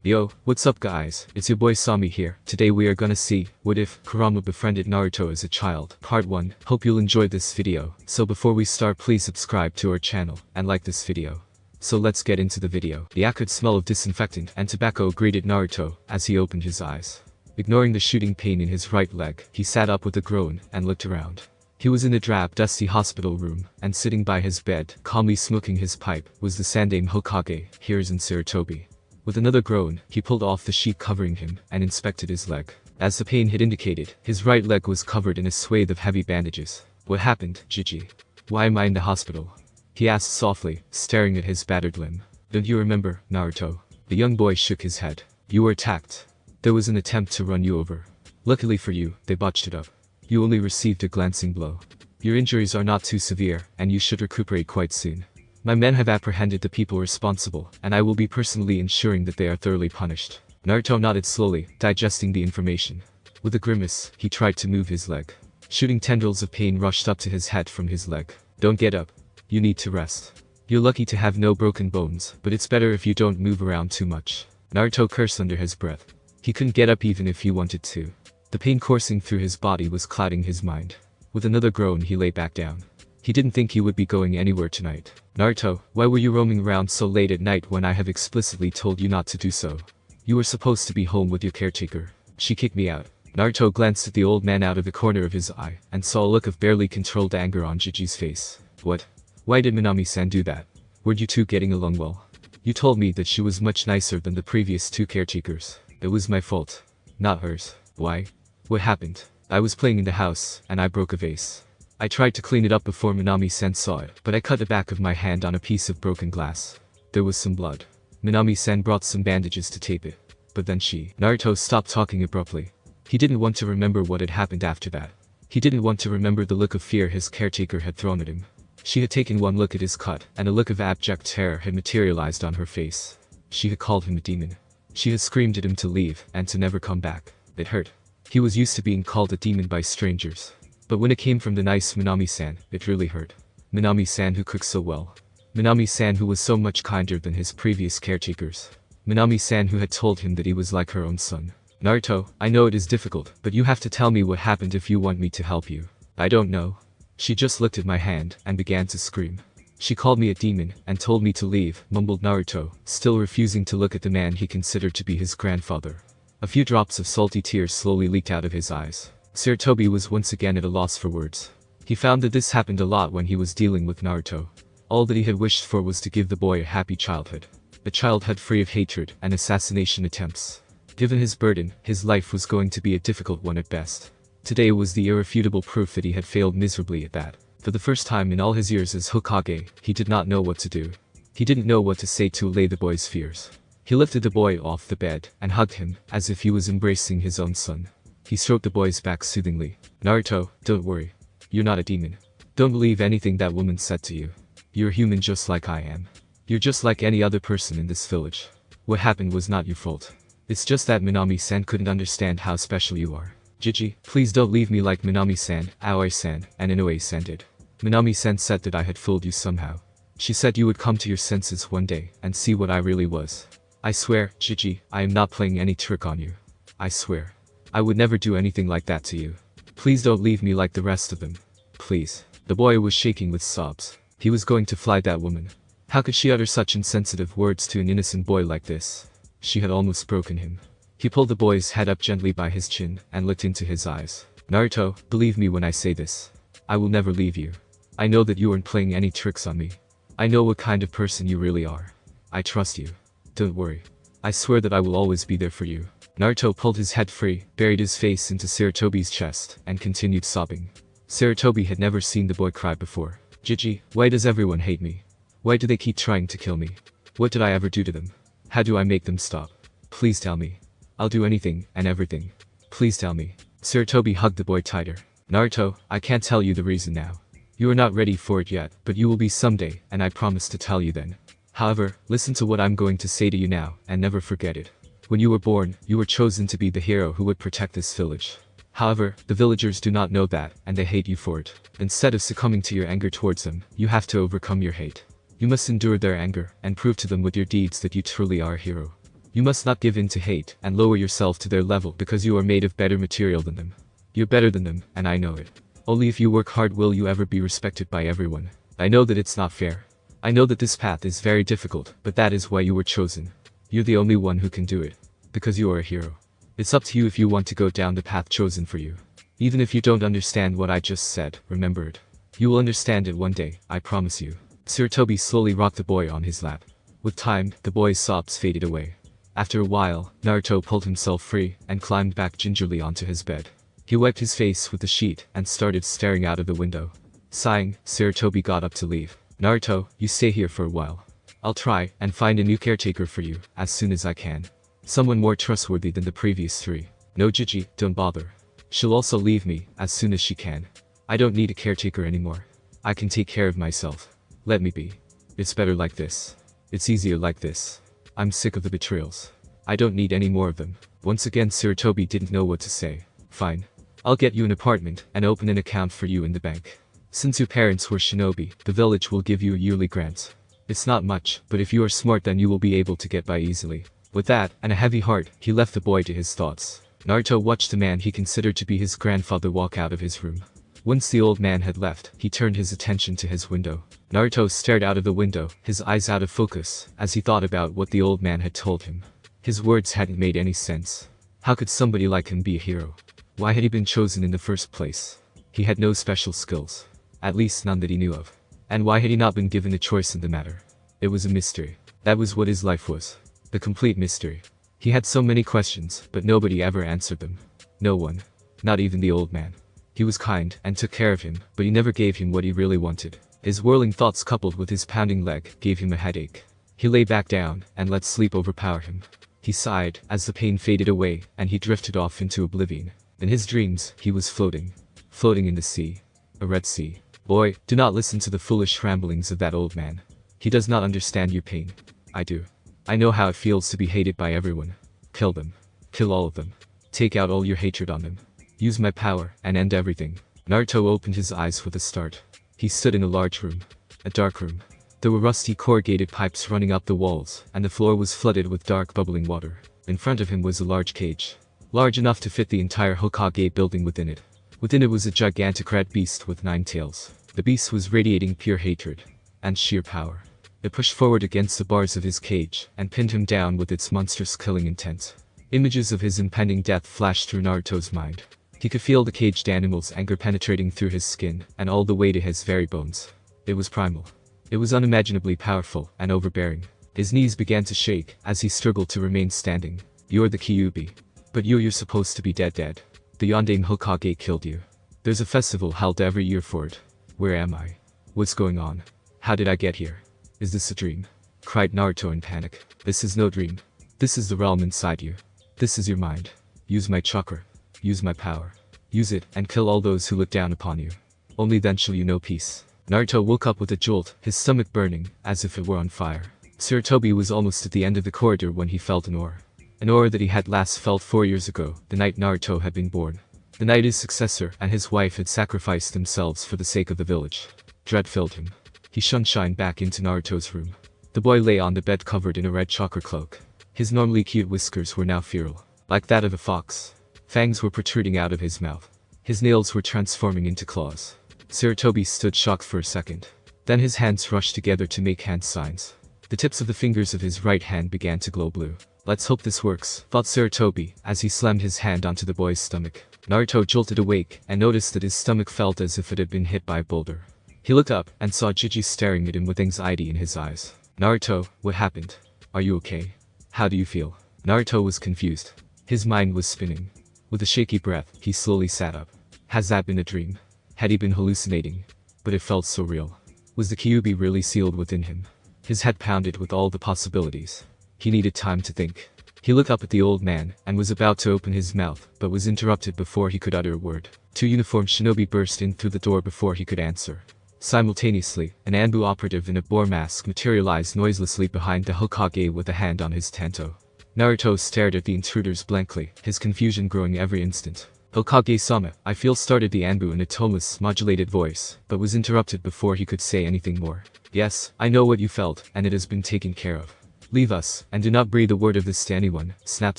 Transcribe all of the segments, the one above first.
Yo, what's up guys, it's your boy Sami here. Today we are gonna see, what if Kurama befriended Naruto as a child, part 1. Hope you'll enjoy this video. So before we start, please subscribe to our channel, and like this video. So let's get into the video. The acrid smell of disinfectant and tobacco greeted Naruto, as he opened his eyes. Ignoring the shooting pain in his right leg, he sat up with a groan, and looked around. He was in a drab, dusty hospital room, and sitting by his bed, calmly smoking his pipe, was the Sandaime Hokage, Hiruzen Sarutobi. With another groan, he pulled off the sheet covering him, and inspected his leg. As the pain had indicated, his right leg was covered in a swathe of heavy bandages. What happened, Gigi? Why am I in the hospital? He asked softly, staring at his battered limb. Don't you remember, Naruto? The young boy shook his head. You were attacked. There was an attempt to run you over. Luckily for you, they botched it up. You only received a glancing blow. Your injuries are not too severe, and you should recuperate quite soon. My men have apprehended the people responsible, and I will be personally ensuring that they are thoroughly punished. Naruto nodded slowly, digesting the information. With a grimace, he tried to move his leg. Shooting tendrils of pain rushed up to his head from his leg. Don't get up. You need to rest. You're lucky to have no broken bones, but it's better if you don't move around too much. Naruto cursed under his breath. He couldn't get up even if he wanted to. The pain coursing through his body was clouding his mind. With another groan, he lay back down. He didn't think he would be going anywhere tonight. Naruto, why were you roaming around so late at night when I have explicitly told you not to do so? You were supposed to be home with your caretaker. She kicked me out. Naruto glanced at the old man out of the corner of his eye, and saw a look of barely controlled anger on Gigi's face. What? Why did Minami-san do that? Weren't you two getting along well? You told me that she was much nicer than the previous two caretakers. It was my fault, not hers. Why? What happened? I was playing in the house, and I broke a vase. I tried to clean it up before Minami-san saw it, but I cut the back of my hand on a piece of broken glass. There was some blood. Minami-san brought some bandages to tape it. But then Naruto stopped talking abruptly. He didn't want to remember what had happened after that. He didn't want to remember the look of fear his caretaker had thrown at him. She had taken one look at his cut, and a look of abject terror had materialized on her face. She had called him a demon. She had screamed at him to leave, and to never come back. It hurt. He was used to being called a demon by strangers. But when it came from the nice Minami-san, it really hurt. Minami-san who cooked so well. Minami-san who was so much kinder than his previous caretakers. Minami-san who had told him that he was like her own son. Naruto, I know it is difficult, but you have to tell me what happened if you want me to help you. I don't know. She just looked at my hand, and began to scream. She called me a demon, and told me to leave, mumbled Naruto, still refusing to look at the man he considered to be his grandfather. A few drops of salty tears slowly leaked out of his eyes. Sarutobi was once again at a loss for words. He found that this happened a lot when he was dealing with Naruto. All that he had wished for was to give the boy a happy childhood. A childhood free of hatred and assassination attempts. Given his burden, his life was going to be a difficult one at best. Today was the irrefutable proof that he had failed miserably at that. For the first time in all his years as Hokage, he did not know what to do. He didn't know what to say to allay the boy's fears. He lifted the boy off the bed, and hugged him, as if he was embracing his own son. He stroked the boy's back soothingly. Naruto, don't worry. You're not a demon. Don't believe anything that woman said to you. You're human just like I am. You're just like any other person in this village. What happened was not your fault. It's just that Minami-san couldn't understand how special you are. Gigi, please don't leave me like Minami-san, Aoi-san, and Inoue-san did. Minami-san said that I had fooled you somehow. She said you would come to your senses one day, and see what I really was. I swear, Gigi, I am not playing any trick on you. I swear. I would never do anything like that to you. Please don't leave me like the rest of them. Please. The boy was shaking with sobs. He was going to fly that woman. How could she utter such insensitive words to an innocent boy like this? She had almost broken him. He pulled the boy's head up gently by his chin, and looked into his eyes. Naruto, believe me when I say this. I will never leave you. I know that you aren't playing any tricks on me. I know what kind of person you really are. I trust you. Don't worry. I swear that I will always be there for you. Naruto pulled his head free, buried his face into Sarutobi's chest, and continued sobbing. Sarutobi had never seen the boy cry before. Gigi, why does everyone hate me? Why do they keep trying to kill me? What did I ever do to them? How do I make them stop? Please tell me. I'll do anything, and everything. Please tell me. Sarutobi hugged the boy tighter. Naruto, I can't tell you the reason now. You are not ready for it yet, but you will be someday, and I promise to tell you then. However, listen to what I'm going to say to you now, and never forget it. When you were born, you were chosen to be the hero who would protect this village. However, the villagers do not know that, and they hate you for it. Instead of succumbing to your anger towards them, you have to overcome your hate. You must endure their anger, and prove to them with your deeds that you truly are a hero. You must not give in to hate and lower yourself to their level because you are made of better material than them. You're better than them, and I know it. Only if you work hard will you ever be respected by everyone. I know that it's not fair. I know that this path is very difficult, but that is why you were chosen. You're the only one who can do it. Because you are a hero. It's up to you if you want to go down the path chosen for you. Even if you don't understand what I just said, remember it. You will understand it one day, I promise you. Sarutobi slowly rocked the boy on his lap. With time, the boy's sobs faded away. After a while, Naruto pulled himself free and climbed back gingerly onto his bed. He wiped his face with the sheet and started staring out of the window. Sighing, Sarutobi got up to leave. Naruto, you stay here for a while. I'll try and find a new caretaker for you as soon as I can. Someone more trustworthy than the previous 3. No Gigi, don't bother. She'll also leave me as soon as she can. I don't need a caretaker anymore. I can take care of myself. Let me be. It's better like this. It's easier like this. I'm sick of the betrayals. I don't need any more of them. Once again Sarutobi didn't know what to say. Fine. I'll get you an apartment and open an account for you in the bank. Since your parents were shinobi, the village will give you a yearly grant. It's not much, but if you are smart then you will be able to get by easily. With that, and a heavy heart, he left the boy to his thoughts. Naruto watched the man he considered to be his grandfather walk out of his room. Once the old man had left, he turned his attention to his window. Naruto stared out of the window, his eyes out of focus, as he thought about what the old man had told him. His words hadn't made any sense. How could somebody like him be a hero? Why had he been chosen in the first place? He had no special skills. At least none that he knew of. And why had he not been given a choice in the matter? It was a mystery. That was what his life was. The complete mystery. He had so many questions, but nobody ever answered them. No one. Not even the old man. He was kind and took care of him, but he never gave him what he really wanted. His whirling thoughts coupled with his pounding leg gave him a headache. He lay back down and let sleep overpower him. He sighed as the pain faded away and he drifted off into oblivion. In his dreams, he was floating. Floating in the sea. A red sea. Boy, do not listen to the foolish ramblings of that old man. He does not understand your pain. I do. I know how it feels to be hated by everyone. Kill them. Kill all of them. Take out all your hatred on them. Use my power and end everything. Naruto opened his eyes with a start. He stood in a large room. A dark room. There were rusty corrugated pipes running up the walls, and the floor was flooded with dark bubbling water. In front of him was a large cage. Large enough to fit the entire Hokage building within it. Within it was a gigantic red beast with 9 tails. The beast was radiating pure hatred. And sheer power. It pushed forward against the bars of his cage, and pinned him down with its monstrous killing intent. Images of his impending death flashed through Naruto's mind. He could feel the caged animal's anger penetrating through his skin, and all the way to his very bones. It was primal. It was unimaginably powerful and overbearing. His knees began to shake as he struggled to remain standing. You're the Kyuubi. But you're supposed to be dead. The Yondaime Hokage killed you. There's a festival held every year for it. Where am I? What's going on? How did I get here? Is this a dream? Cried Naruto in panic. This is no dream. This is the realm inside you. This is your mind. Use my chakra. Use my power. Use it and kill all those who look down upon you. Only then shall you know peace. Naruto woke up with a jolt, his stomach burning, as if it were on fire. Sarutobi was almost at the end of the corridor when he felt an aura. An aura that he had last felt 4 years ago, the night Naruto had been born. The night his successor and his wife had sacrificed themselves for the sake of the village. Dread filled him. He shined back into Naruto's room. The boy lay on the bed covered in a red chakra cloak. His normally cute whiskers were now feral, like that of a fox. Fangs were protruding out of his mouth. His nails were transforming into claws. Sarutobi stood shocked for a second. Then his hands rushed together to make hand signs. The tips of the fingers of his right hand began to glow blue. Let's hope this works, thought Sarutobi as he slammed his hand onto the boy's stomach. Naruto jolted awake and noticed that his stomach felt as if it had been hit by a boulder. He looked up and saw Gigi staring at him with anxiety in his eyes. Naruto, what happened? Are you okay? How do you feel? Naruto was confused. His mind was spinning. With a shaky breath, he slowly sat up. Has that been a dream? Had he been hallucinating? But it felt so real. Was the Kyuubi really sealed within him? His head pounded with all the possibilities. He needed time to think. He looked up at the old man and was about to open his mouth, but was interrupted before he could utter a word. 2 uniformed shinobi burst in through the door before he could answer. Simultaneously, an Anbu operative in a boar mask materialized noiselessly behind the Hokage with a hand on his tanto. Naruto stared at the intruders blankly, his confusion growing every instant. Hokage-sama, I feel, started the Anbu in a toneless, modulated voice, but was interrupted before he could say anything more. Yes, I know what you felt, and it has been taken care of. Leave us, and do not breathe a word of this to anyone, snapped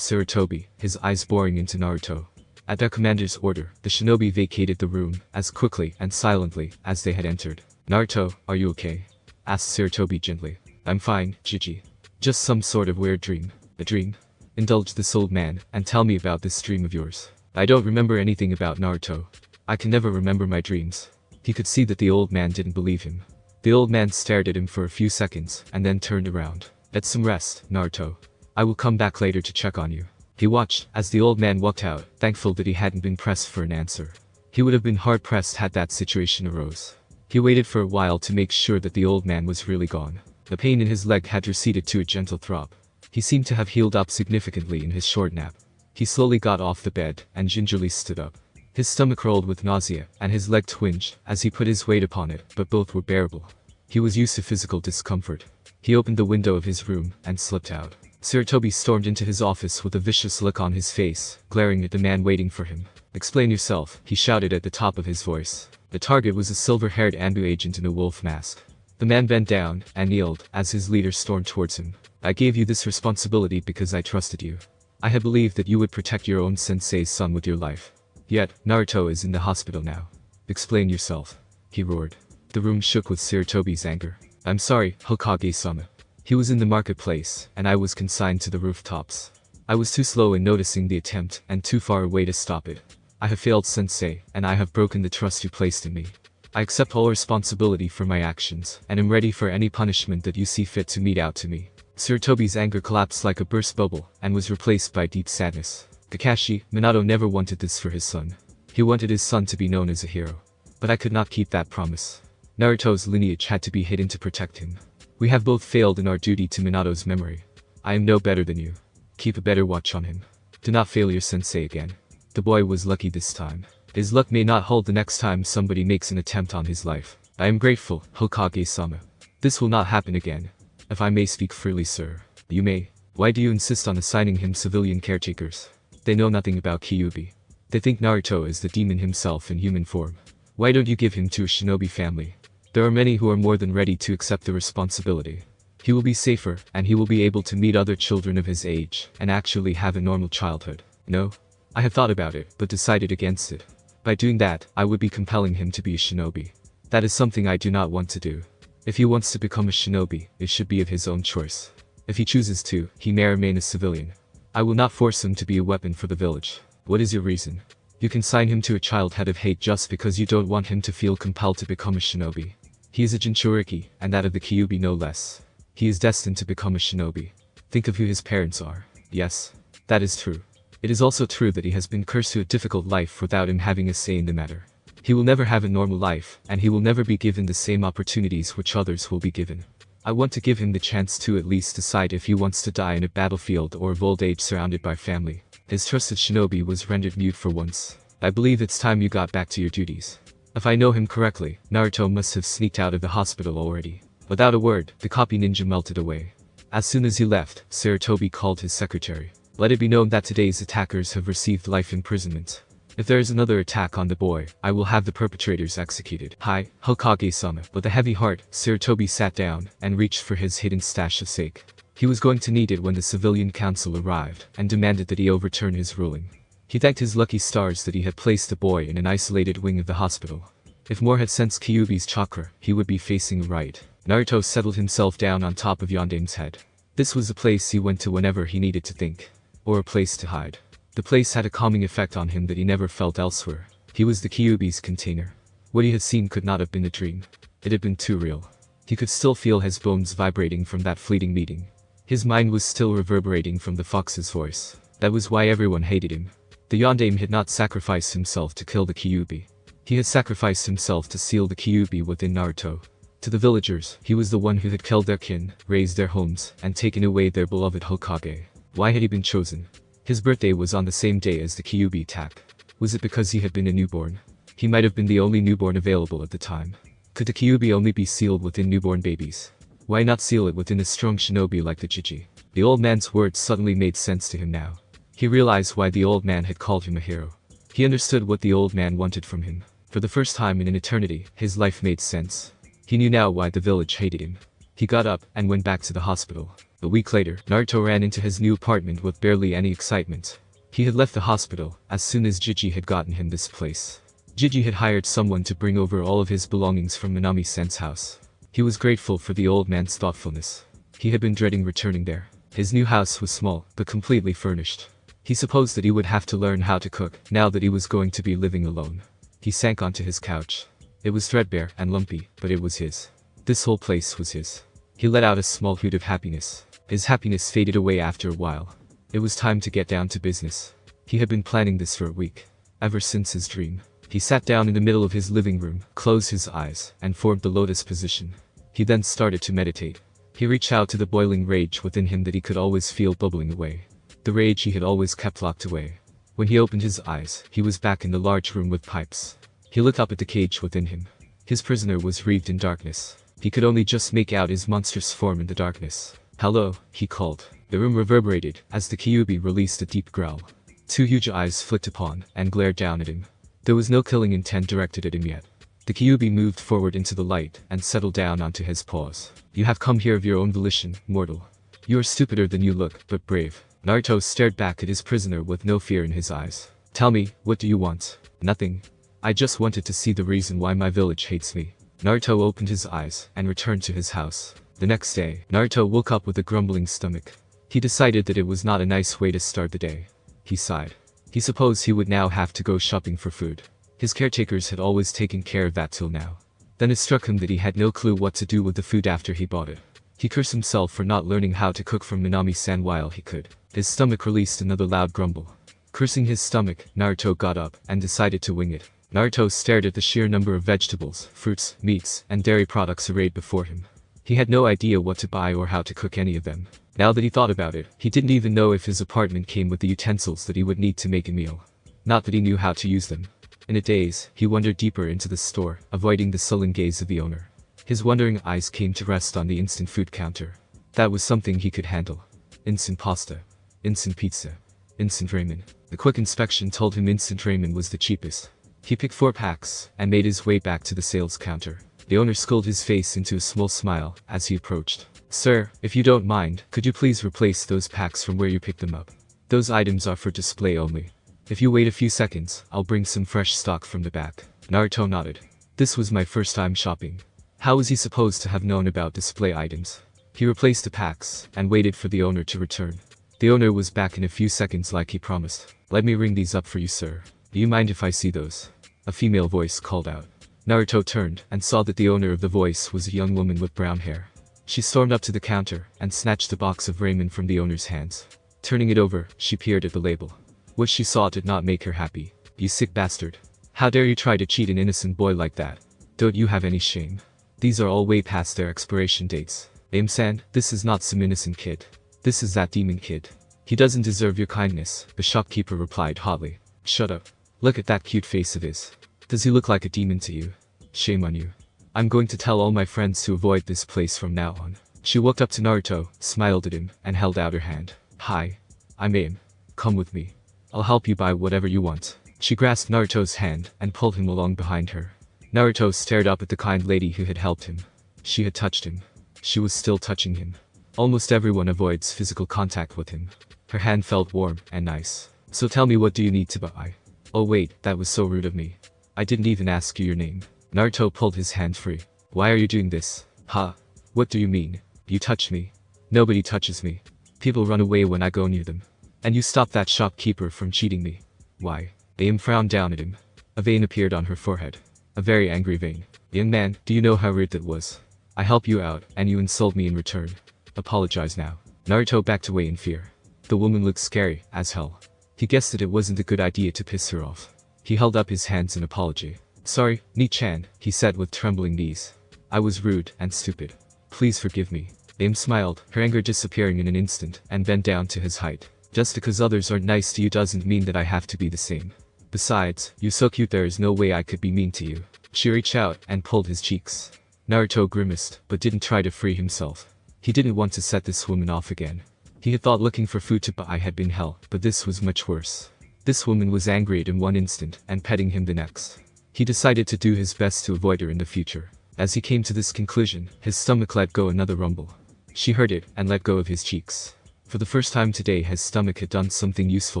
Sarutobi, his eyes boring into Naruto. At their commander's order, the shinobi vacated the room, as quickly and silently as they had entered. Naruto, are you okay? Asked Sarutobi gently. I'm fine, Gigi. Just some sort of weird dream. A dream? Indulged this old man, and tell me about this dream of yours. I don't remember anything about Naruto. I can never remember my dreams. He could see that the old man didn't believe him. The old man stared at him for a few seconds, and then turned around. Get some rest, Naruto. I will come back later to check on you. He watched as the old man walked out, thankful that he hadn't been pressed for an answer. He would have been hard-pressed had that situation arose. He waited for a while to make sure that the old man was really gone. The pain in his leg had receded to a gentle throb. He seemed to have healed up significantly in his short nap. He slowly got off the bed and gingerly stood up. His stomach rolled with nausea, and his leg twinged as he put his weight upon it, but both were bearable. He was used to physical discomfort. He opened the window of his room and slipped out. Sarutobi stormed into his office with a vicious look on his face, glaring at the man waiting for him. Explain yourself, he shouted at the top of his voice. The target was a silver-haired Anbu agent in a wolf mask. The man bent down and kneeled as his leader stormed towards him. I gave you this responsibility because I trusted you. I had believed that you would protect your own sensei's son with your life. Yet, Naruto is in the hospital now. Explain yourself, he roared. The room shook with Sarutobi's anger. I'm sorry, Hokage-sama. He was in the marketplace, and I was consigned to the rooftops. I was too slow in noticing the attempt and too far away to stop it. I have failed sensei, and I have broken the trust you placed in me. I accept all responsibility for my actions, and am ready for any punishment that you see fit to mete out to me. Sarutobi's anger collapsed like a burst bubble, and was replaced by deep sadness. Kakashi, Minato never wanted this for his son. He wanted his son to be known as a hero. But I could not keep that promise. Naruto's lineage had to be hidden to protect him. We have both failed in our duty to Minato's memory. I am no better than you. Keep a better watch on him. Do not fail your sensei again. The boy was lucky this time. His luck may not hold the next time somebody makes an attempt on his life. I am grateful, Hokage-sama. This will not happen again. If I may speak freely, sir. You may. Why do you insist on assigning him civilian caretakers? They know nothing about Kyuubi. They think Naruto is the demon himself in human form. Why don't you give him to a shinobi family? There are many who are more than ready to accept the responsibility. He will be safer, and he will be able to meet other children of his age, and actually have a normal childhood. No? I have thought about it, but decided against it. By doing that, I would be compelling him to be a shinobi. That is something I do not want to do. If he wants to become a shinobi, it should be of his own choice. If he chooses to, he may remain a civilian. I will not force him to be a weapon for the village. What is your reason? You consign him to a childhood of hate just because you don't want him to feel compelled to become a shinobi. He is a Jinchuriki, and that of the Kyuubi no less. He is destined to become a shinobi. Think of who his parents are. Yes, that is true. It is also true that he has been cursed to a difficult life without him having a say in the matter. He will never have a normal life, and he will never be given the same opportunities which others will be given. I want to give him the chance to at least decide if he wants to die in a battlefield or of old age surrounded by family. His trusted shinobi was rendered mute for once. I believe it's time you got back to your duties. If I know him correctly, Naruto must have sneaked out of the hospital already. Without a word, the copy ninja melted away. As soon as he left, Sarutobi called his secretary. Let it be known that today's attackers have received life imprisonment. If there is another attack on the boy, I will have the perpetrators executed. Hi, Hokage-sama. With a heavy heart, Sarutobi sat down and reached for his hidden stash of sake. He was going to need it when the civilian council arrived and demanded that he overturn his ruling. He thanked his lucky stars that he had placed the boy in an isolated wing of the hospital. If more had sensed Kyuubi's chakra, he would be facing right. Naruto settled himself down on top of Yondame's head. This was a place he went to whenever he needed to think. Or a place to hide. The place had a calming effect on him that he never felt elsewhere. He was the Kyuubi's container. What he had seen could not have been a dream. It had been too real. He could still feel his bones vibrating from that fleeting meeting. His mind was still reverberating from the fox's voice. That was why everyone hated him. The Yondame had not sacrificed himself to kill the Kyuubi. He had sacrificed himself to seal the Kyuubi within Naruto. To the villagers, he was the one who had killed their kin, razed their homes, and taken away their beloved Hokage. Why had he been chosen? His birthday was on the same day as the Kyuubi attack. Was it because he had been a newborn? He might have been the only newborn available at the time. Could the Kyuubi only be sealed within newborn babies? Why not seal it within a strong shinobi like the Jiji? The old man's words suddenly made sense to him now. He realized why the old man had called him a hero. He understood what the old man wanted from him. For the first time in an eternity, his life made sense. He knew now why the village hated him. He got up and went back to the hospital. A week later, Naruto ran into his new apartment with barely any excitement. He had left the hospital as soon as Jiji had gotten him this place. Jiji had hired someone to bring over all of his belongings from Minami-san's house. He was grateful for the old man's thoughtfulness. He had been dreading returning there. His new house was small, but completely furnished. He supposed that he would have to learn how to cook, now that he was going to be living alone. He sank onto his couch. It was threadbare and lumpy, but it was his. This whole place was his. He let out a small hoot of happiness. His happiness faded away after a while. It was time to get down to business. He had been planning this for a week. Ever since his dream. He sat down in the middle of his living room, closed his eyes, and formed the lotus position. He then started to meditate. He reached out to the boiling rage within him that he could always feel bubbling away. The rage he had always kept locked away. When he opened his eyes, he was back in the large room with pipes. He looked up at the cage within him. His prisoner was wreathed in darkness. He could only just make out his monstrous form in the darkness. "Hello," he called. The room reverberated as the Kyuubi released a deep growl. Two huge eyes flicked upon and glared down at him. There was no killing intent directed at him yet. The Kyuubi moved forward into the light and settled down onto his paws. "You have come here of your own volition, mortal. You are stupider than you look, but brave." Naruto stared back at his prisoner with no fear in his eyes. "Tell me, what do you want?" "Nothing. I just wanted to see the reason why my village hates me." Naruto opened his eyes and returned to his house. The next day, Naruto woke up with a grumbling stomach. He decided that it was not a nice way to start the day. He sighed. He supposed he would now have to go shopping for food. His caretakers had always taken care of that till now. Then it struck him that he had no clue what to do with the food after he bought it. He cursed himself for not learning how to cook from Minami-san while he could. His stomach released another loud grumble. Cursing his stomach, Naruto got up and decided to wing it. Naruto stared at the sheer number of vegetables, fruits, meats, and dairy products arrayed before him. He had no idea what to buy or how to cook any of them. Now that he thought about it, he didn't even know if his apartment came with the utensils that he would need to make a meal. Not that he knew how to use them. In a daze, he wandered deeper into the store, avoiding the sullen gaze of the owner. His wondering eyes came to rest on the instant food counter. That was something he could handle. Instant pasta. Instant pizza. Instant ramen. The quick inspection told him instant ramen was the cheapest. He picked 4 packs and made his way back to the sales counter. The owner scowled his face into a small smile as he approached. "Sir, if you don't mind, could you please replace those packs from where you picked them up? Those items are for display only. If you wait a few seconds, I'll bring some fresh stock from the back." Naruto nodded. This was my first time shopping. How was he supposed to have known about display items? He replaced the packs and waited for the owner to return. The owner was back in a few seconds like he promised. "Let me ring these up for you, sir. Do you mind if I see those?" A female voice called out. Naruto turned and saw that the owner of the voice was a young woman with brown hair. She stormed up to the counter and snatched the box of ramen from the owner's hands. Turning it over, she peered at the label. What she saw did not make her happy. "You sick bastard. How dare you try to cheat an innocent boy like that? Don't you have any shame? These are all way past their expiration dates. Aim-san, this is not some innocent kid. This is that demon kid. He doesn't deserve your kindness," the shopkeeper replied hotly. "Shut up. Look at that cute face of his. Does he look like a demon to you? Shame on you. I'm going to tell all my friends to avoid this place from now on." She walked up to Naruto, smiled at him, and held out her hand. "Hi. I'm Aim. Come with me. I'll help you buy whatever you want." She grasped Naruto's hand and pulled him along behind her. Naruto stared up at the kind lady who had helped him. She had touched him. She was still touching him. Almost everyone avoids physical contact with him. Her hand felt warm and nice. "So tell me, what do you need to buy?" "Oh wait, that was so rude of me. I didn't even ask you your name." Naruto pulled his hand free. "Why are you doing this?" "Huh? What do you mean? You touched me. Nobody touches me. People run away when I go near them. And you stopped that shopkeeper from cheating me. Why?" Aim frowned down at him. A vein appeared on her forehead. A very angry vein. "Young man, do you know how rude that was? I help you out, and you insult me in return. Apologize now." Naruto backed away in fear. The woman looked scary as hell. He guessed that it wasn't a good idea to piss her off. He held up his hands in apology. "Sorry, Ni-chan," he said with trembling knees. "I was rude and stupid. Please forgive me." Aim smiled, her anger disappearing in an instant, and bent down to his height. "Just because others aren't nice to you doesn't mean that I have to be the same. Besides, you're so cute, there is no way I could be mean to you." She reached out and pulled his cheeks. Naruto grimaced, but didn't try to free himself. He didn't want to set this woman off again. He had thought looking for food to buy had been hell, but this was much worse. This woman was angry at him one instant and petting him the next. He decided to do his best to avoid her in the future. As he came to this conclusion, his stomach let go another rumble. She heard it and let go of his cheeks. For the first time today his stomach had done something useful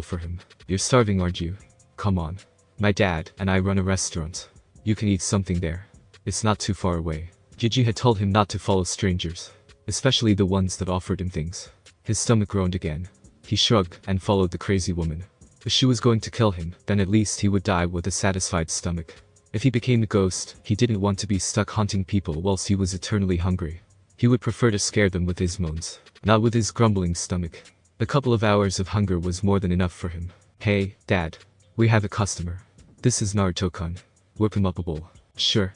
for him. You're starving, aren't you? Come on. My dad and I run a restaurant. You can eat something there. It's not too far away. Gigi had told him not to follow strangers, especially the ones that offered him things. His stomach groaned again. He shrugged and followed the crazy woman. If she was going to kill him, then at least he would die with a satisfied stomach. If he became a ghost, he didn't want to be stuck haunting people whilst he was eternally hungry. He would prefer to scare them with his moans, not with his grumbling stomach. A couple of hours of hunger was more than enough for him. Hey, Dad. We have a customer. This is Naruto-kun. Whip him up a bowl. Sure.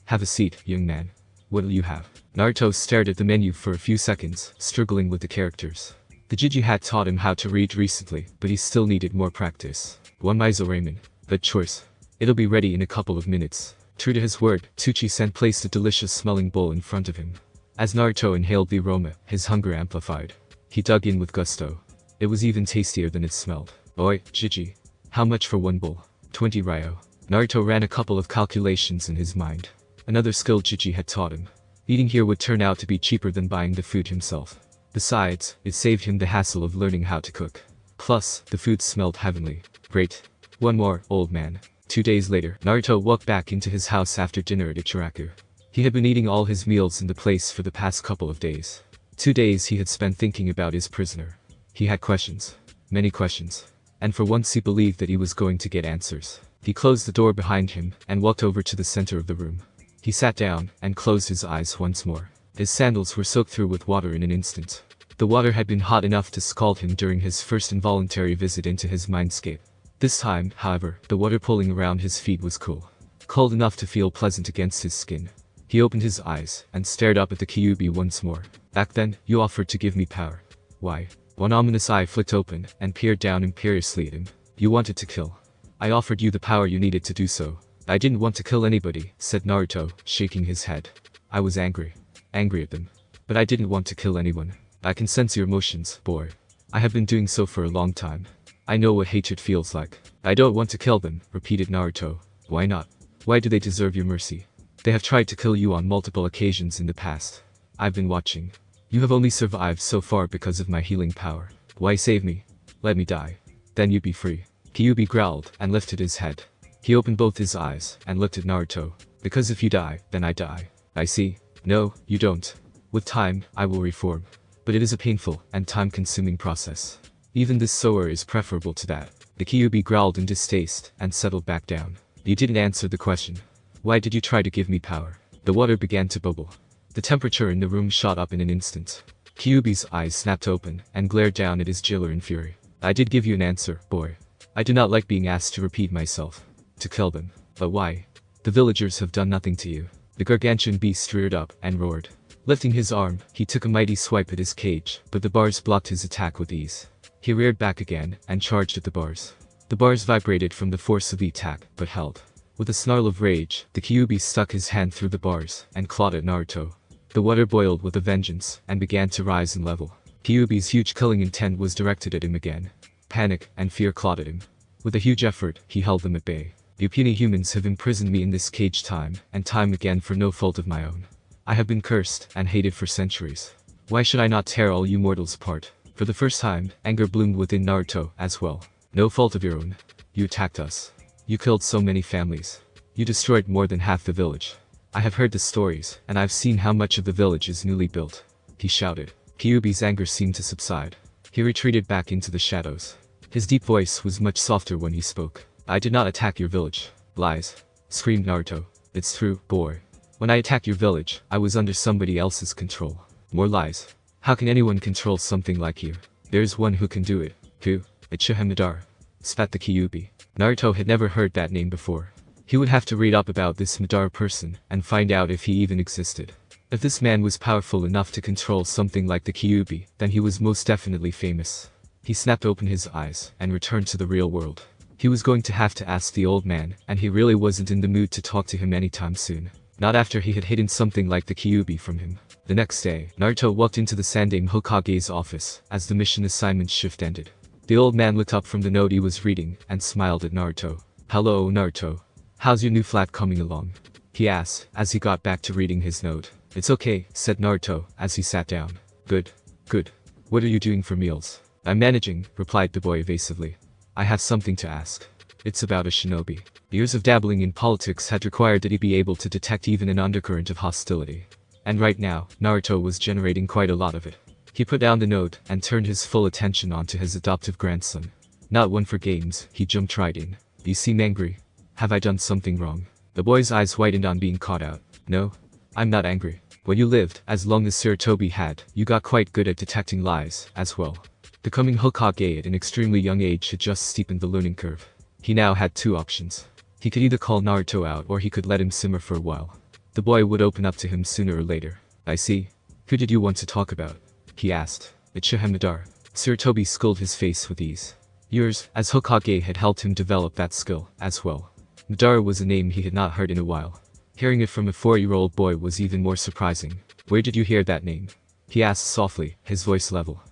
Have a seat, young man. What'll you have? Naruto stared at the menu for a few seconds, struggling with the characters. The Jiji had taught him how to read recently, but he still needed more practice. One miso ramen. Good choice. It'll be ready in a couple of minutes. True to his word, Tsuchi-san placed a delicious-smelling bowl in front of him. As Naruto inhaled the aroma, his hunger amplified. He dug in with gusto. It was even tastier than it smelled. Oi, Jiji. How much for one bowl? 20 ryo. Naruto ran a couple of calculations in his mind. Another skill Jiji had taught him. Eating here would turn out to be cheaper than buying the food himself. Besides, it saved him the hassle of learning how to cook. Plus, the food smelled heavenly. Great. One more, old man. 2 days later, Naruto walked back into his house after dinner at Ichiraku. He had been eating all his meals in the place for the past couple of days. 2 days he had spent thinking about his prisoner. He had questions. Many questions. And for once he believed that he was going to get answers. He closed the door behind him and walked over to the center of the room. He sat down and closed his eyes once more. His sandals were soaked through with water in an instant. The water had been hot enough to scald him during his first involuntary visit into his mindscape. This time, however, the water pooling around his feet was cool. Cold enough to feel pleasant against his skin. He opened his eyes and stared up at the Kyuubi once more. Back then, you offered to give me power. Why? One ominous eye flicked open and peered down imperiously at him. You wanted to kill. I offered you the power you needed to do so. I didn't want to kill anybody, said Naruto, shaking his head. I was angry. Angry at them. But I didn't want to kill anyone. I can sense your emotions, boy. I have been doing so for a long time. I know what hatred feels like. I don't want to kill them, repeated Naruto. Why not? Why do they deserve your mercy? They have tried to kill you on multiple occasions in the past. I've been watching. You have only survived so far because of my healing power. Why save me? Let me die. Then you'd be free. Kyuubi growled and lifted his head. He opened both his eyes and looked at Naruto. Because if you die, then I die. I see. No, you don't. With time, I will reform. But it is a painful and time-consuming process. Even this sower is preferable to that. The Kyuubi growled in distaste and settled back down. You didn't answer the question. Why did you try to give me power? The water began to bubble. The temperature in the room shot up in an instant. Kyuubi's eyes snapped open and glared down at his jailer in fury. I did give you an answer, boy. I do not like being asked to repeat myself. To kill them. But why? The villagers have done nothing to you. The gargantuan beast reared up and roared. Lifting his arm, he took a mighty swipe at his cage, but the bars blocked his attack with ease. He reared back again and charged at the bars. The bars vibrated from the force of the attack, but held. With a snarl of rage, the Kyuubi stuck his hand through the bars and clawed at Naruto. The water boiled with a vengeance and began to rise in level. Kyuubi's huge killing intent was directed at him again. Panic and fear clawed at him. With a huge effort, he held them at bay. You puny humans have imprisoned me in this cage time and time again for no fault of my own. I have been cursed and hated for centuries. Why should I not tear all you mortals apart? For the first time, anger bloomed within Naruto as well. No fault of your own. You attacked us. You killed so many families. You destroyed more than half the village. I have heard the stories, and I've seen how much of the village is newly built. He shouted. Kyuubi's anger seemed to subside. He retreated back into the shadows. His deep voice was much softer when he spoke. I did not attack your village. Lies. Screamed Naruto. It's true, boy. When I attacked your village, I was under somebody else's control. More lies. How can anyone control something like you? There's one who can do it. Who? Uchiha Madara. Spat the Kyuubi. Naruto had never heard that name before. He would have to read up about this Madara person and find out if he even existed. If this man was powerful enough to control something like the Kyuubi, then he was most definitely famous. He snapped open his eyes and returned to the real world. He was going to have to ask the old man, and he really wasn't in the mood to talk to him anytime soon. Not after he had hidden something like the Kyuubi from him. The next day, Naruto walked into the Sandaime Hokage's office as the mission assignment shift ended. The old man looked up from the note he was reading and smiled at Naruto. Hello, Naruto. How's your new flat coming along? He asked as he got back to reading his note. It's okay, said Naruto, as he sat down. Good. Good. What are you doing for meals? I'm managing, replied the boy evasively. I have something to ask. It's about a shinobi. Years of dabbling in politics had required that he be able to detect even an undercurrent of hostility. And right now, Naruto was generating quite a lot of it. He put down the note and turned his full attention onto his adoptive grandson. Not one for games, he jumped right in. You seem angry. Have I done something wrong? The boy's eyes widened on being caught out. No, I'm not angry. When you lived as long as Sarutobi had, you got quite good at detecting lies, as well. Becoming Hokage at an extremely young age had just steepened the learning curve. He now had two options. He could either call Naruto out or he could let him simmer for a while. The boy would open up to him sooner or later. I see. Who did you want to talk about? He asked. Uchiha Madara. Sarutobi skulled his face with ease. Yours, as Hokage had helped him develop that skill, as well. Madara was a name he had not heard in a while. Hearing it from a 4-year-old boy was even more surprising. Where did you hear that name? He asked softly, his voice level.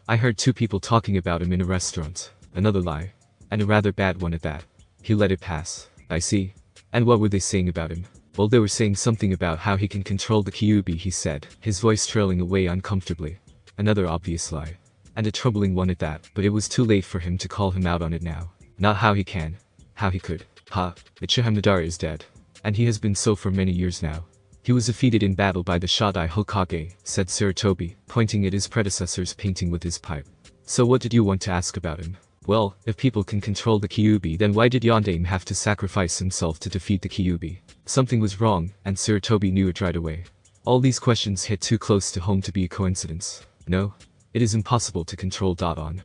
I heard two people talking about him in a restaurant. Another lie. And a rather bad one at that. He let it pass. I see. And what were they saying about him? Well, they were saying something about how he can control the Kyuubi, he said, his voice trailing away uncomfortably. Another obvious lie. And a troubling one at that, but it was too late for him to call him out on it now. Not how he can. How he could. Uchiha Madara is dead. And he has been so for many years now. He was defeated in battle by the Shodai Hokage, said Sarutobi, pointing at his predecessor's painting with his pipe. So what did you want to ask about him? Well, if people can control the Kyuubi, then why did Yondaime have to sacrifice himself to defeat the Kyuubi? Something was wrong, and Sarutobi knew it right away. All these questions hit too close to home to be a coincidence. No? It is impossible to control.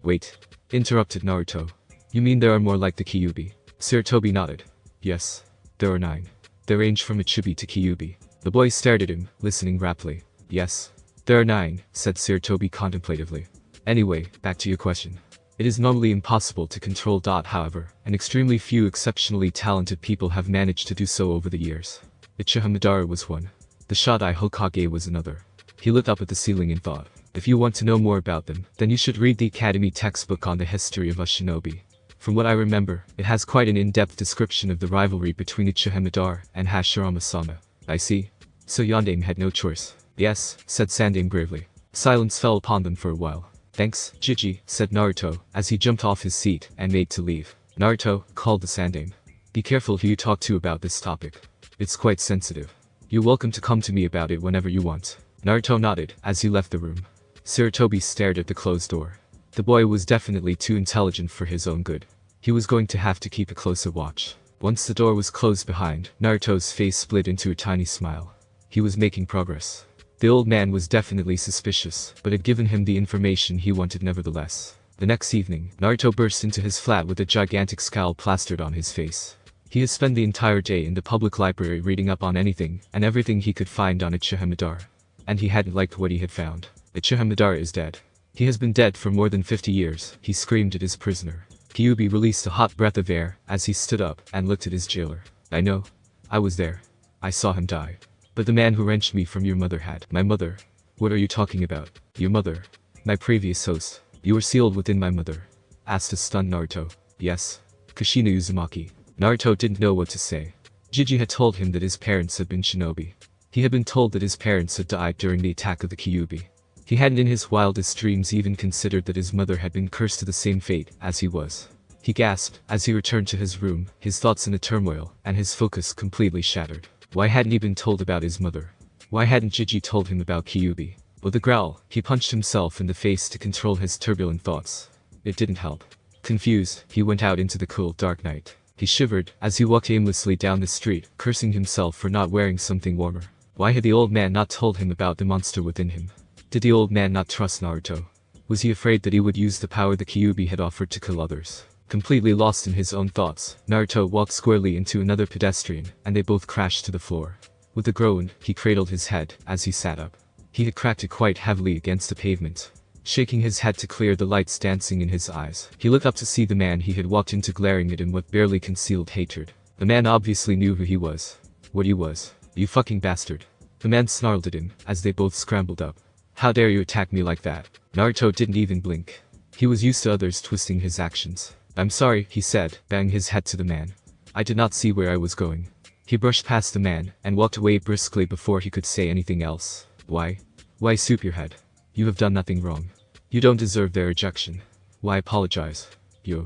Wait. Interrupted Naruto. You mean there are more like the Kyuubi? Sarutobi nodded. Yes. There are 9. They range from Ichibi to Kyuubi. The boy stared at him, listening raptly. Yes. There are 9, said Sarutobi contemplatively. Anyway, back to your question. It is normally impossible to control. However, and extremely few exceptionally talented people have managed to do so over the years. Uchiha Madara was one. The Shodai Hokage was another. He looked up at the ceiling and thought. If you want to know more about them, then you should read the Academy textbook on the history of a shinobi. From what I remember, it has quite an in-depth description of the rivalry between Uchiha Madara and Hashirama-sama. I see. So Yondaime had no choice. Yes, said Sandaime gravely. Silence fell upon them for a while. Thanks, Jiji, said Naruto, as he jumped off his seat and made to leave. Naruto, called the Sandaime. Be careful who you talk to about this topic. It's quite sensitive. You're welcome to come to me about it whenever you want. Naruto nodded, as he left the room. Sarutobi stared at the closed door. The boy was definitely too intelligent for his own good. He was going to have to keep a closer watch. Once the door was closed behind, Naruto's face split into a tiny smile. He was making progress. The old man was definitely suspicious, but had given him the information he wanted nevertheless. The next evening, Naruto burst into his flat with a gigantic scowl plastered on his face. He had spent the entire day in the public library reading up on anything and everything he could find on Uchiha Madara. And he hadn't liked what he had found. Uchiha Madara is dead. He has been dead for more than 50 years, he screamed at his prisoner. Kyuubi released a hot breath of air as he stood up and looked at his jailer. I know. I was there. I saw him die. But the man who wrenched me from your mother had. My mother? What are you talking about? Your mother? My previous host. You were sealed within my mother? Asked a stunned Naruto. Yes. Kushina Uzumaki. Naruto didn't know what to say. Jiji had told him that his parents had been shinobi. He had been told that his parents had died during the attack of the Kyuubi. He hadn't in his wildest dreams even considered that his mother had been cursed to the same fate as he was. He gasped as he returned to his room, his thoughts in a turmoil, and his focus completely shattered. Why hadn't he been told about his mother? Why hadn't Jiji told him about Kyuubi? With a growl, he punched himself in the face to control his turbulent thoughts. It didn't help. Confused, he went out into the cool, dark night. He shivered as he walked aimlessly down the street, cursing himself for not wearing something warmer. Why had the old man not told him about the monster within him? Did the old man not trust Naruto? Was he afraid that he would use the power the Kyuubi had offered to kill others? Completely lost in his own thoughts, Naruto walked squarely into another pedestrian, and they both crashed to the floor. With a groan, he cradled his head as he sat up. He had cracked it quite heavily against the pavement. Shaking his head to clear the lights dancing in his eyes, he looked up to see the man he had walked into glaring at him with barely concealed hatred. The man obviously knew who he was. What he was. You fucking bastard. The man snarled at him, as they both scrambled up. How dare you attack me like that? Naruto didn't even blink. He was used to others twisting his actions. I'm sorry, he said, banging his head to the man. I did not see where I was going. He brushed past the man and walked away briskly before he could say anything else. Why? Why soup your head? You have done nothing wrong. You don't deserve their rejection. Why apologize?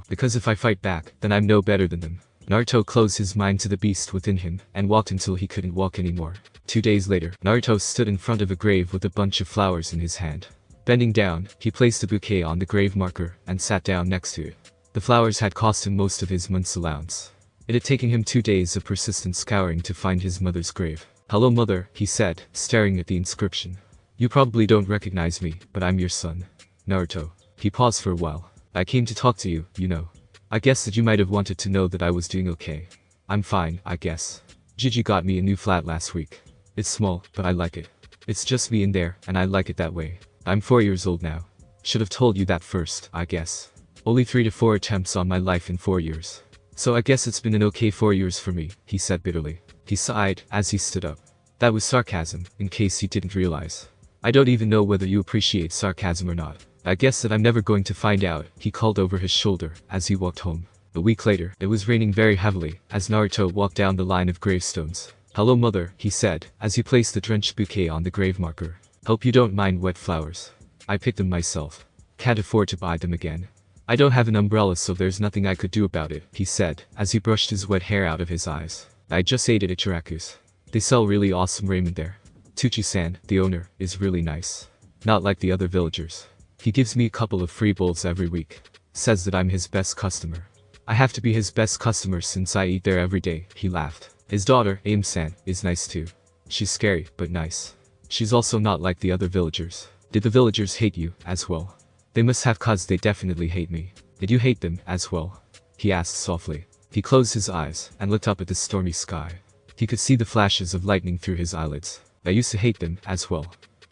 Because if I fight back, then I'm no better than them. Naruto closed his mind to the beast within him and walked until he couldn't walk anymore. 2 days later, Naruto stood in front of a grave with a bunch of flowers in his hand. Bending down, he placed a bouquet on the grave marker and sat down next to it. The flowers had cost him most of his month's allowance. It had taken him 2 days of persistent scouring to find his mother's grave. "Hello, mother," he said, staring at the inscription. "You probably don't recognize me, but I'm your son, Naruto." He paused for a while. "I came to talk to you, you know. I guess that you might have wanted to know that I was doing okay. I'm fine, I guess. Gigi got me a new flat last week. It's small, but I like it. It's just me in there, and I like it that way. I'm 4 years old now. Should have told you that first, I guess. Only 3 to 4 attempts on my life in 4 years. So I guess it's been an okay 4 years for me," he said bitterly. He sighed as he stood up. That was sarcasm, in case you didn't realize. "I don't even know whether you appreciate sarcasm or not. I guess that I'm never going to find out," he called over his shoulder as he walked home. A week later, it was raining very heavily as Naruto walked down the line of gravestones. "Hello, mother," he said as he placed the drenched bouquet on the grave marker. "Hope you don't mind wet flowers. I picked them myself. Can't afford to buy them again. I don't have an umbrella, so there's nothing I could do about it," he said as he brushed his wet hair out of his eyes. "I just ate at Ichiraku's. They sell really awesome ramen there. Tucci-san, the owner, is really nice. Not like the other villagers. He gives me a couple of free bowls every week. Says that I'm his best customer. I have to be his best customer since I eat there every day," he laughed. "His daughter, Aim-san, is nice too. She's scary, but nice. She's also not like the other villagers." "Did the villagers hate you, as well?" "They must have, cause they definitely hate me." "Did you hate them, as well?" he asked softly. He closed his eyes and looked up at the stormy sky. He could see the flashes of lightning through his eyelids. "I used to hate them, as well.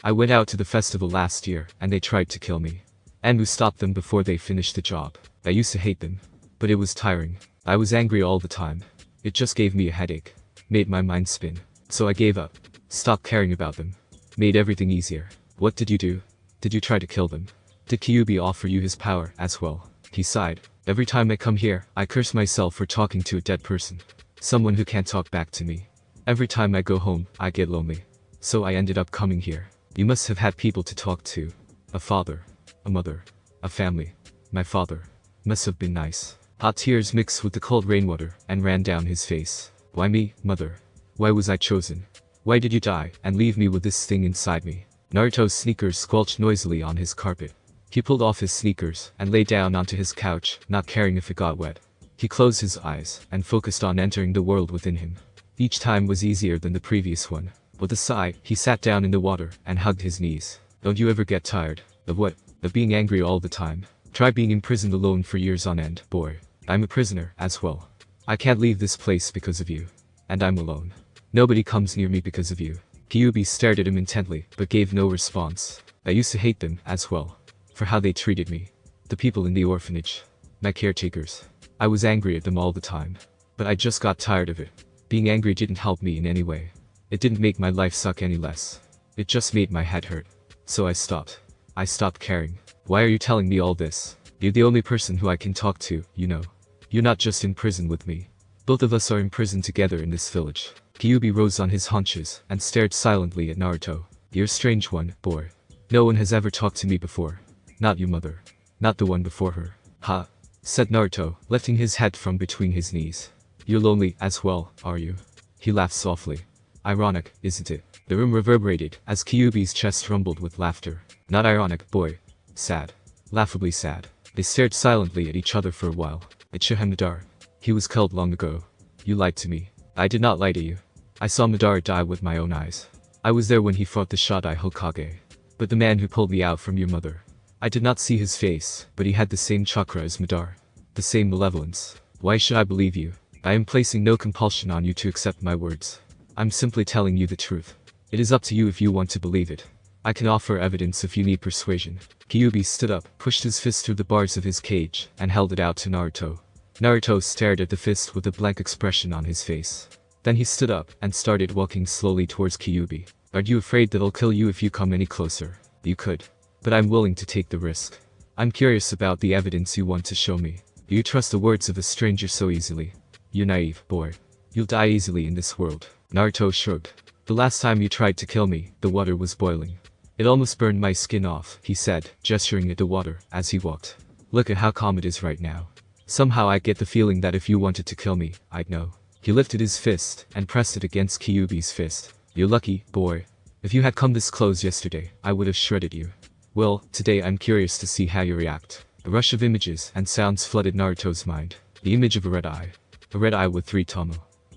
I went out to the festival last year and they tried to kill me. Enmu stopped them before they finished the job. I used to hate them. But it was tiring. I was angry all the time. It just gave me a headache. Made my mind spin. So I gave up. Stopped caring about them. Made everything easier." "What did you do? Did you try to kill them? Did Kyuubi offer you his power, as well?" He sighed. "Every time I come here, I curse myself for talking to a dead person. Someone who can't talk back to me. Every time I go home, I get lonely. So I ended up coming here." "You must have had people to talk to. A father. A mother. A family. My father. Must have been nice." Hot tears mixed with the cold rainwater and ran down his face. "Why me, mother? Why was I chosen? Why did you die and leave me with this thing inside me?" Naruto's sneakers squelched noisily on his carpet. He pulled off his sneakers and lay down onto his couch, not caring if it got wet. He closed his eyes and focused on entering the world within him. Each time was easier than the previous one. With a sigh, he sat down in the water and hugged his knees. "Don't you ever get tired?" "Of what?" "Of being angry all the time. Try being imprisoned alone for years on end, boy. I'm a prisoner, as well. I can't leave this place because of you. And I'm alone. Nobody comes near me because of you." Kyuubi stared at him intently, but gave no response. "I used to hate them, as well. For how they treated me. The people in the orphanage. My caretakers. I was angry at them all the time. But I just got tired of it. Being angry didn't help me in any way. It didn't make my life suck any less. It just made my head hurt. So I stopped. I stopped caring." "Why are you telling me all this? You're the only person who I can talk to, you know. You're not just in prison with me. Both of us are in prison together in this village." Kyuubi rose on his haunches and stared silently at Naruto. "You're a strange one, boy. No one has ever talked to me before. Not your mother. Not the one before her." "Ha," said Naruto, lifting his head from between his knees. "You're lonely, as well, are you?" He laughed softly. "Ironic, isn't it?" The room reverberated as Kyuubi's chest rumbled with laughter. "Not ironic, boy. Sad. Laughably sad." They stared silently at each other for a while. "It's Madara. He was killed long ago. You lied to me." "I did not lie to you. I saw Madara die with my own eyes. I was there when he fought the Shodai Hokage. But the man who pulled me out from your mother. I did not see his face, but he had the same chakra as Madara. The same malevolence. Why should I believe you? I am placing no compulsion on you to accept my words. I'm simply telling you the truth. It is up to you if you want to believe it. I can offer evidence if you need persuasion." Kyuubi stood up, pushed his fist through the bars of his cage, and held it out to Naruto. Naruto stared at the fist with a blank expression on his face. Then he stood up and started walking slowly towards Kyuubi. "Aren't you afraid that I'll kill you if you come any closer?" "You could. But I'm willing to take the risk. I'm curious about the evidence you want to show me. Do you trust the words of a stranger so easily? You're naive, boy. You'll die easily in this world. Naruto shrugged. The last time you tried to kill me, the water was boiling. It almost burned my skin off, he said, gesturing at the water as he walked. Look at how calm it is right now. Somehow I get the feeling that if you wanted to kill me, I'd know. He lifted his fist and pressed it against Kyuubi's fist. You're lucky, boy. If you had come this close yesterday, I would have shredded you. Well, today I'm curious to see how you react. A rush of images and sounds flooded Naruto's mind. The image of a red eye. A red eye with 3 tomo.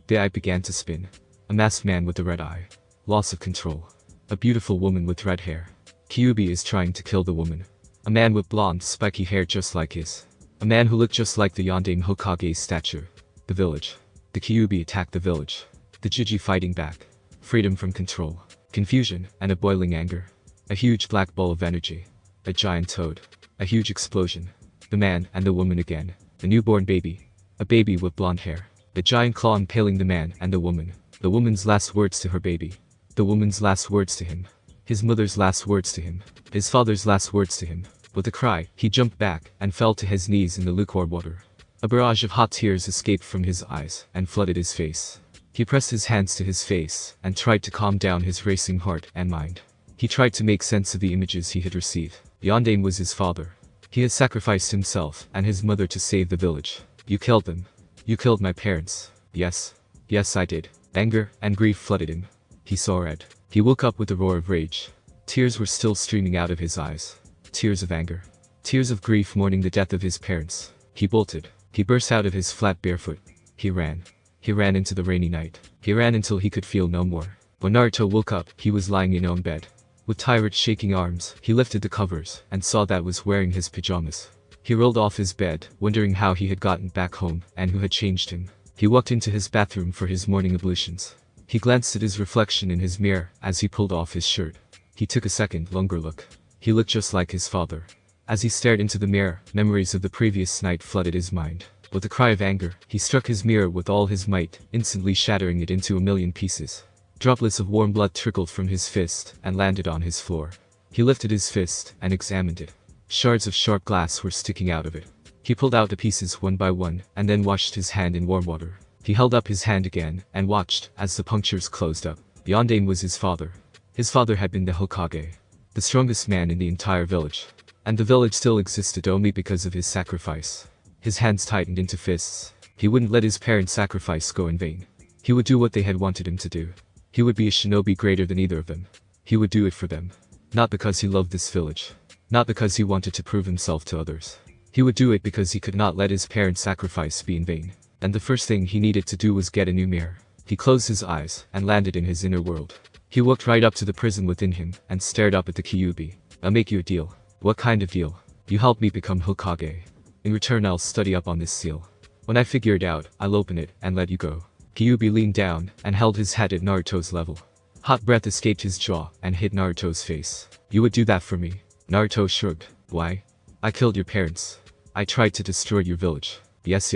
The eye began to spin. A masked man with a red eye. Loss of control. A beautiful woman with red hair. Kyuubi is trying to kill the woman. A man with blonde, spiky hair just like his. A man who looked just like the Yondaime Hokage's stature. The village. The Kyuubi attacked the village. The Jiji fighting back. Freedom from control. Confusion and a boiling anger. A huge black ball of energy. A giant toad. A huge explosion. The man and the woman again. A newborn baby. A baby with blonde hair. The giant claw impaling the man and the woman. The woman's last words to her baby. The woman's last words to him. His mother's last words to him. His father's last words to him. With a cry, he jumped back and fell to his knees in the lukewarm water. A barrage of hot tears escaped from his eyes and flooded his face. He pressed his hands to his face and tried to calm down his racing heart and mind. He tried to make sense of the images he had received. Yondaime was his father. He had sacrificed himself and his mother to save the village. You killed them. You killed my parents. Yes. Yes, I did. Anger and grief flooded him. He saw red. He woke up with a roar of rage. Tears were still streaming out of his eyes. Tears of anger. Tears of grief mourning the death of his parents. He bolted. He burst out of his flat barefoot. He ran. He ran into the rainy night. He ran until he could feel no more. When Naruto woke up, he was lying in his own bed. With tired, shaking arms, he lifted the covers and saw that was wearing his pajamas. He rolled off his bed, wondering how he had gotten back home and who had changed him. He walked into his bathroom for his morning ablutions. He glanced at his reflection in his mirror as he pulled off his shirt. He took a second, longer look. He looked just like his father. As he stared into the mirror, memories of the previous night flooded his mind. With a cry of anger, he struck his mirror with all his might, instantly shattering it into a million pieces. Droplets of warm blood trickled from his fist and landed on his floor. He lifted his fist and examined it. Shards of sharp glass were sticking out of it. He pulled out the pieces one by one and then washed his hand in warm water. He held up his hand again and watched as the punctures closed up. Yondaime was his father. His father had been the Hokage, the strongest man in the entire village. And the village still existed only because of his sacrifice. His hands tightened into fists. He wouldn't let his parents' sacrifice go in vain. He would do what they had wanted him to do. He would be a shinobi greater than either of them. He would do it for them. Not because he loved this village. Not because he wanted to prove himself to others. He would do it because he could not let his parents' sacrifice be in vain. And the first thing he needed to do was get a new mirror. He closed his eyes and landed in his inner world. He walked right up to the prison within him and stared up at the Kyuubi. I'll make you a deal. What kind of deal? You help me become Hokage. In return, I'll study up on this seal. When I figure it out, I'll open it and let you go. Kyuubi leaned down and held his head at Naruto's level. Hot breath escaped his jaw and hit Naruto's face. You would do that for me? Naruto shrugged. Why? I killed your parents. I tried to destroy your village. Yes,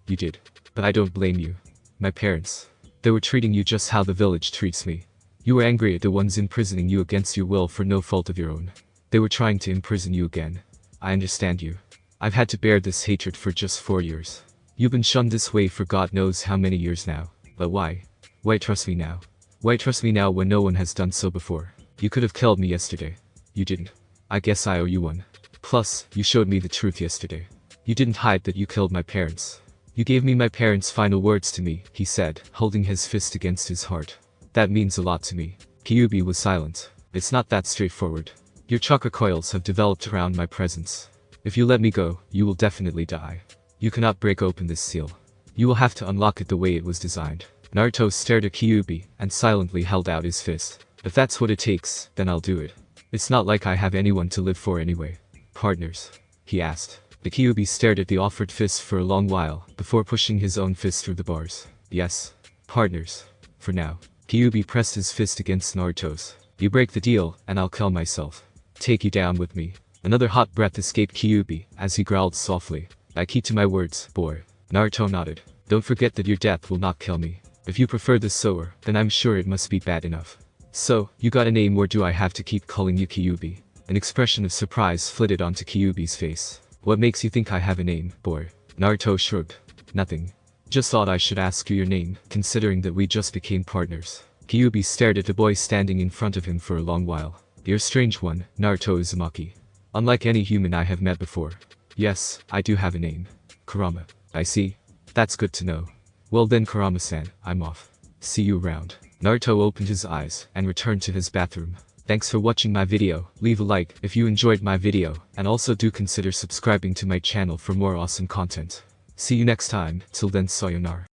you did. But I don't blame you. My parents. They were treating you just how the village treats me. You were angry at the ones imprisoning you against your will for no fault of your own. They were trying to imprison you again. I understand you. I've had to bear this hatred for just 4 years. You've been shunned this way for God knows how many years now. But why? Why trust me now? Why trust me now when no one has done so before? You could have killed me yesterday. You didn't. I guess I owe you one. Plus, you showed me the truth yesterday. You didn't hide that you killed my parents. You gave me my parents' final words to me, he said, holding his fist against his heart. That means a lot to me. Kyuubi was silent. It's not that straightforward. Your chakra coils have developed around my presence. If you let me go, you will definitely die. You cannot break open this seal. You will have to unlock it the way it was designed. Naruto stared at Kyuubi and silently held out his fist. If that's what it takes, then I'll do it. It's not like I have anyone to live for anyway. Partners? He asked. The Kyuubi stared at the offered fist for a long while, before pushing his own fist through the bars. Yes. Partners. For now. Kyuubi pressed his fist against Naruto's. You break the deal, and I'll kill myself. Take you down with me. Another hot breath escaped Kyuubi, as he growled softly. I keep to my words, boy. Naruto nodded. Don't forget that your death will not kill me. If you prefer this sower, then I'm sure it must be bad enough. So, you got a name or do I have to keep calling you Kyuubi? An expression of surprise flitted onto Kyuubi's face. What makes you think I have a name, boy? Naruto shrugged. Nothing. Just thought I should ask you your name, considering that we just became partners. Kyuubi stared at the boy standing in front of him for a long while. You're a strange one, Naruto Uzumaki. Unlike any human I have met before. Yes, I do have a name. Kurama. I see. That's good to know. Well then Kurama-san, I'm off. See you around. Naruto opened his eyes and returned to his bathroom. Thanks for watching my video, leave a like if you enjoyed my video, and also do consider subscribing to my channel for more awesome content. See you next time, till then sayonara.